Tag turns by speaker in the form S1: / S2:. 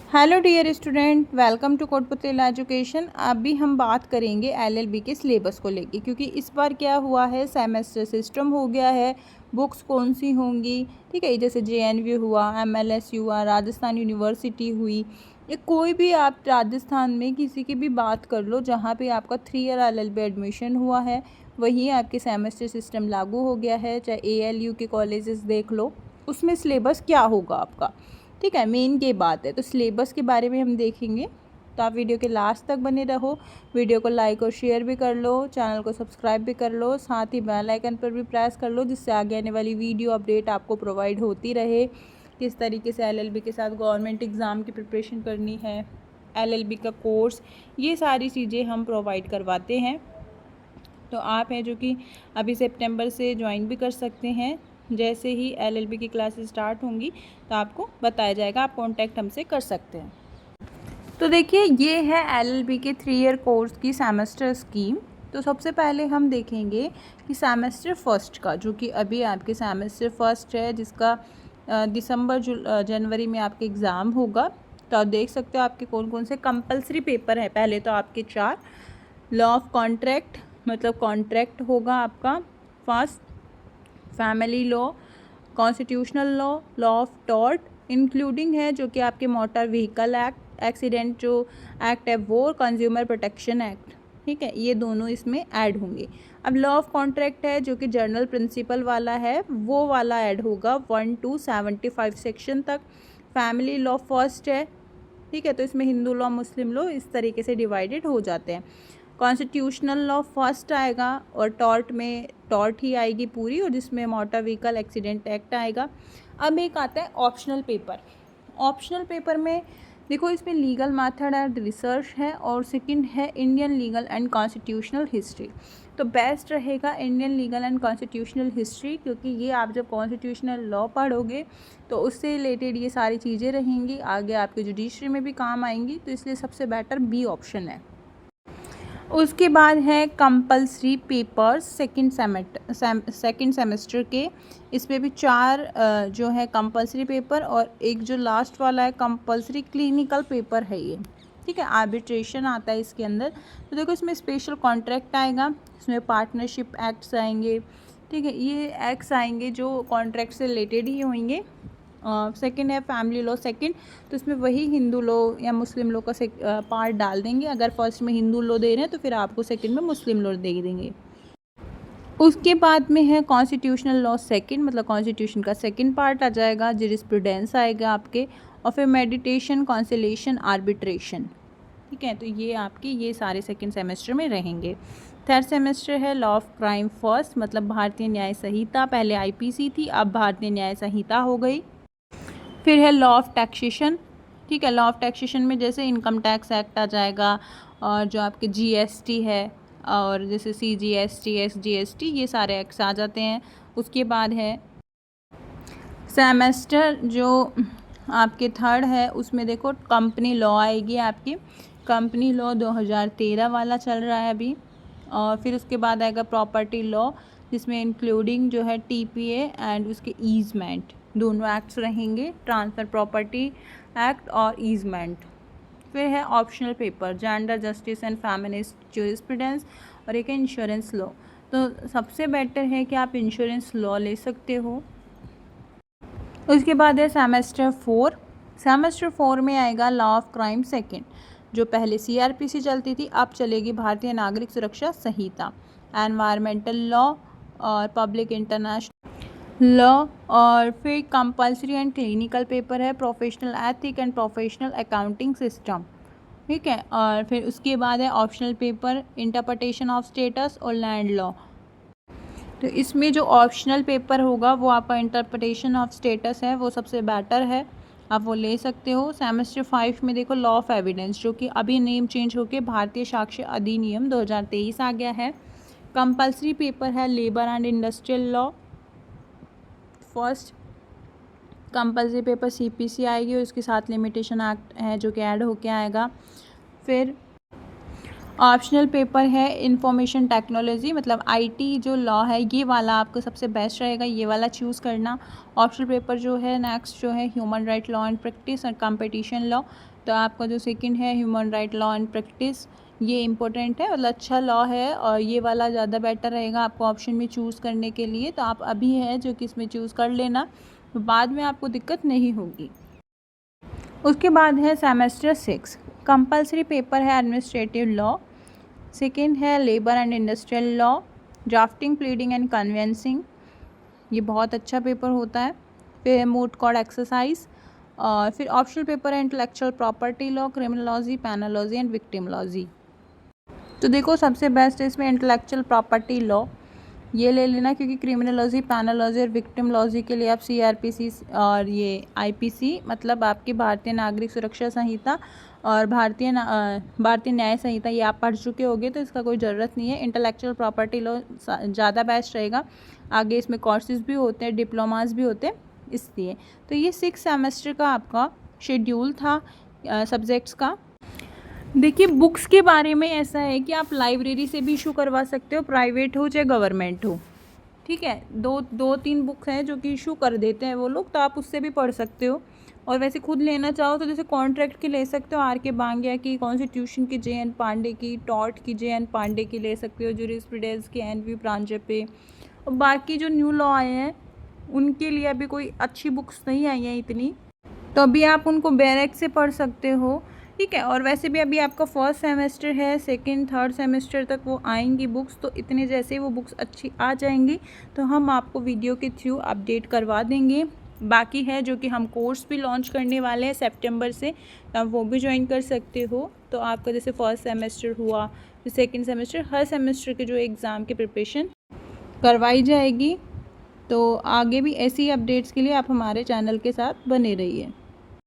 S1: Hello dear student, welcome to Kotputli education. अभी हम बात करेंगे एलएलबी के सिलेबस को लेके, क्योंकि इस बार क्या हुआ है, सेमेस्टर सिस्टम हो गया है। बुक्स कौन सी होंगी, ठीक है, जैसे जेएनयू हुआ, एमएलएस हुआ, राजस्थान यूनिवर्सिटी हुई, या कोई भी आप राजस्थान में किसी की भी बात कर लो जहाँ पे आपका 3 ईयर एलएलबी एडमिशन हुआ है, वहीं आपके सेमेस्टर सिस्टम लागू हो गया है। चाहे एएलयू के कॉलेजेस देख लो, उसमें सिलेबस क्या होगा आपका, ठीक है, मेन ये बात है। तो सिलेबस के बारे में हम देखेंगे, तो आप वीडियो के लास्ट तक बने रहो। वीडियो को लाइक और शेयर भी कर लो, चैनल को सब्सक्राइब भी कर लो, साथ ही बेल आइकन पर भी प्रेस कर लो, जिससे आगे आने वाली वीडियो अपडेट आपको प्रोवाइड होती रहे। किस तरीके से एलएलबी के साथ गवर्नमेंट एग्ज़ाम की प्रिपरेशन करनी है, एलएलबी का कोर्स, ये सारी चीज़ें हम प्रोवाइड करवाते हैं। तो आप हैं जो कि अभी सितंबर से ज्वाइन भी कर सकते हैं। जैसे ही एलएलबी की क्लासेस स्टार्ट होंगी तो आपको बताया जाएगा, आप कांटेक्ट हमसे कर सकते हैं। तो देखिए, ये है एलएलबी के 3 ईयर कोर्स की सेमेस्टर स्कीम। तो सबसे पहले हम देखेंगे कि सेमेस्टर फर्स्ट का, जो कि अभी आपके सेमेस्टर फर्स्ट है, जिसका जनवरी में आपके एग्ज़ाम होगा। तो आप देख सकते हो आपके कौन कौन से कंपलसरी पेपर हैं। पहले तो आपके 4 लॉ ऑफ कॉन्ट्रैक्ट, मतलब कॉन्ट्रैक्ट होगा आपका first, family law, constitutional law, law of tort including है जो कि आपके मोटर व्हीकल एक्ट, एक्सीडेंट जो एक्ट है वो, कंज्यूमर प्रोटेक्शन एक्ट, ठीक है, ये दोनों इसमें ऐड होंगे। अब लॉ ऑफ कॉन्ट्रैक्ट है जो कि जर्नल प्रिंसिपल वाला है, वो वाला ऐड होगा 1 to 75 सेक्शन तक। फैमिली लॉ फर्स्ट है, ठीक है, तो इसमें हिंदू लॉ, मुस्लिम लॉ इस तरीके से डिवाइडेड हो जाते हैं। कॉन्स्टिट्यूशनल लॉ फर्स्ट आएगा, और टॉर्ट में टॉर्ट ही आएगी पूरी, और जिसमें मोटर व्हीकल एक्सीडेंट एक्ट आएगा। अब एक आता है ऑप्शनल पेपर। ऑप्शनल पेपर में देखो, इसमें लीगल मेथड एंड रिसर्च है, और सेकंड है Indian legal and constitutional history. तो बेस्ट रहेगा Indian legal and constitutional history, क्योंकि ये आप जब कॉन्स्टिट्यूशनल लॉ पढ़ोगे तो उससे रिलेटेड ये सारी चीज़ें रहेंगी, आगे आपके जुडिशरी में भी काम आएंगी, तो इसलिए सबसे बेटर बी ऑप्शन है। उसके बाद है कंपलसरी पेपर्स सेकंड सेमेस्टर के। इसमें भी 4 जो है कंपलसरी पेपर, और एक जो लास्ट वाला है कंपलसरी क्लिनिकल पेपर है ये, ठीक है। आर्बिट्रेशन आता है इसके अंदर। तो देखो, इसमें स्पेशल कॉन्ट्रैक्ट आएगा, इसमें पार्टनरशिप एक्ट्स आएंगे, ठीक है, ये एक्ट्स आएंगे जो कॉन्ट्रैक्ट से रिलेटेड ही होंगे। सेकंड है फैमिली लॉ सेकंड, तो इसमें वही हिंदू लॉ या मुस्लिम लॉ का पार्ट डाल देंगे। अगर फर्स्ट में हिंदू लॉ दे रहे हैं तो फिर आपको सेकंड में मुस्लिम लॉ दे देंगे। उसके बाद में है कॉन्स्टिट्यूशनल लॉ सेकंड, मतलब कॉन्स्टिट्यूशन का सेकंड पार्ट आ जाएगा, जरिस्प्रूडेंस आएगा आपके, और फिर मेडिटेशन, कॉन्सिलेशन, आर्बिट्रेशन, ठीक है। तो ये आपकी ये सारे सेकंड सेमेस्टर में रहेंगे। थर्ड सेमेस्टर है लॉ ऑफ क्राइम फर्स्ट, मतलब भारतीय न्याय संहिता, पहले आईपीसी थी, अब भारतीय न्याय संहिता हो गई। फिर है लॉ ऑफ टैक्सेशन, ठीक है, लॉ ऑफ टैक्सेशन में जैसे इनकम टैक्स एक्ट आ जाएगा, और जो आपके जीएसटी है, और जैसे सीजीएसटी, एसजीएसटी, ये सारे एक्ट्स आ जाते हैं। उसके बाद है सेमेस्टर जो आपके थर्ड है, उसमें देखो कंपनी लॉ आएगी आपकी। कंपनी लॉ 2013 वाला चल रहा है अभी। और फिर उसके बाद आएगा प्रॉपर्टी लॉ, जिसमें इंक्लूडिंग जो है टीपीए एंड उसके ईजमेंट, दोनों एक्ट्स रहेंगे, ट्रांसफ़र प्रॉपर्टी एक्ट और ईजमेंट। फिर है optional paper, gender justice and feminist jurisprudence, और एक है इंश्योरेंस लॉ। तो सबसे बेटर है कि आप इंश्योरेंस लॉ ले सकते हो। उसके बाद है सेमेस्टर 4। सेमेस्टर 4 में आएगा लॉ ऑफ क्राइम सेकंड, जो पहले सीआरपीसी चलती थी, अब चलेगी भारतीय नागरिक सुरक्षा संहिता, एनवायरमेंटल लॉ, और पब्लिक इंटरनेशनल लॉ। और फिर कंपलसरी एंड क्लिनिकल पेपर है professional ethic and professional accounting system, ठीक है। और फिर उसके बाद है optional paper interpretation of status और लैंड लॉ। तो इसमें जो ऑप्शनल पेपर होगा वो आपका इंटरप्रिटेशन ऑफ स्टेटस है, वो सबसे बेटर है, आप वो ले सकते हो। सेमेस्टर 5 में देखो लॉ ऑफ एविडेंस, जो कि अभी नेम चेंज होकर भारतीय साक्ष्य अधिनियम 2023 आ गया है। कंपलसरी पेपर है labour and industrial law first. Compulsory paper CPC आएगी, और उसके साथ लिमिटेशन एक्ट है जो कि ऐड होके आएगा। फिर ऑप्शनल पेपर है इंफॉर्मेशन टेक्नोलॉजी, मतलब आईटी जो लॉ है ये वाला आपको सबसे बेस्ट रहेगा, ये वाला चूज़ करना। ऑप्शनल पेपर जो है नेक्स्ट जो है human right law and practice और कंपटीशन लॉ। तो आपका जो सेकंड है human right law and practice, ये इंपॉर्टेंट है, मतलब अच्छा लॉ है और ये वाला ज़्यादा बेटर रहेगा आपको ऑप्शन में चूज़ करने के लिए। तो आप अभी है जो कि इसमें चूज़ कर लेना, तो बाद में आपको दिक्कत नहीं होगी। उसके बाद है सेमेस्टर 6, कंपलसरी पेपर है एडमिनिस्ट्रेटिव लॉ। सेकेंड है labour and industrial law, drafting, pleading and convincing, ये बहुत अच्छा पेपर होता है। फिर मूट कोर्ट एक्सरसाइज, और फिर ऑप्शनल पेपर है intellectual property law, criminology, penology and victimology. तो देखो सबसे बेस्ट है इसमें इंटेलेक्चुअल प्रॉपर्टी लॉ, ये ले लेना, क्योंकि क्रिमिनोलॉजी, पेनोलॉजी और विक्टिमोलॉजी के लिए आप सीआरपीसी और ये आईपीसी, मतलब आपकी भारतीय नागरिक सुरक्षा संहिता और भारतीय न्याय संहिता, ये आप पढ़ चुके होंगे, तो इसका कोई ज़रूरत नहीं है। इंटेलेक्चुअल प्रॉपर्टी लॉ ज़्यादा बेस्ट रहेगा, आगे इसमें कोर्सेज भी होते हैं, डिप्लोमास भी होते हैं, इसलिए। तो ये 6 सेमेस्टर का आपका शेड्यूल था सब्जेक्ट्स का। देखिए बुक्स के बारे में ऐसा है कि आप लाइब्रेरी से भी इशू करवा सकते हो, प्राइवेट हो चाहे गवर्नमेंट हो, ठीक है। दो तीन बुक्स हैं जो कि इशू कर देते हैं वो लोग, तो आप उससे भी पढ़ सकते हो। और वैसे खुद लेना चाहो तो जैसे कॉन्ट्रैक्ट की ले सकते हो, आर के बांग्या की, कॉन्स्टिट्यूशन की जे.एन. पांडे की, टॉर्ट की जे.एन. पांडे की ले सकते हो, जूरिस्प्रूडेंस की एन.वी. प्रांजपे। और बाकी जो न्यू लॉ आए हैं उनके लिए अभी कोई अच्छी बुक्स नहीं आई हैं इतनी, तो अभी आप उनको बैरेक से पढ़ सकते हो, ठीक है। और वैसे भी अभी आपका फर्स्ट सेमेस्टर है, सेकंड थर्ड सेमेस्टर तक वो आएंगी बुक्स, तो इतने जैसे ही वो बुक्स अच्छी आ जाएंगी तो हम आपको वीडियो के थ्रू अपडेट करवा देंगे। बाकी है जो कि हम कोर्स भी लॉन्च करने वाले हैं सितंबर से, तो आप वो भी ज्वाइन कर सकते हो। तो आपका जैसे फर्स्ट सेमेस्टर हुआ, फिर सेकेंड सेमेस्टर, हर सेमेस्टर के जो एग्ज़ाम की प्रिपरेशन करवाई जाएगी। तो आगे भी ऐसी अपडेट्स के लिए आप हमारे चैनल के साथ बने रहिए।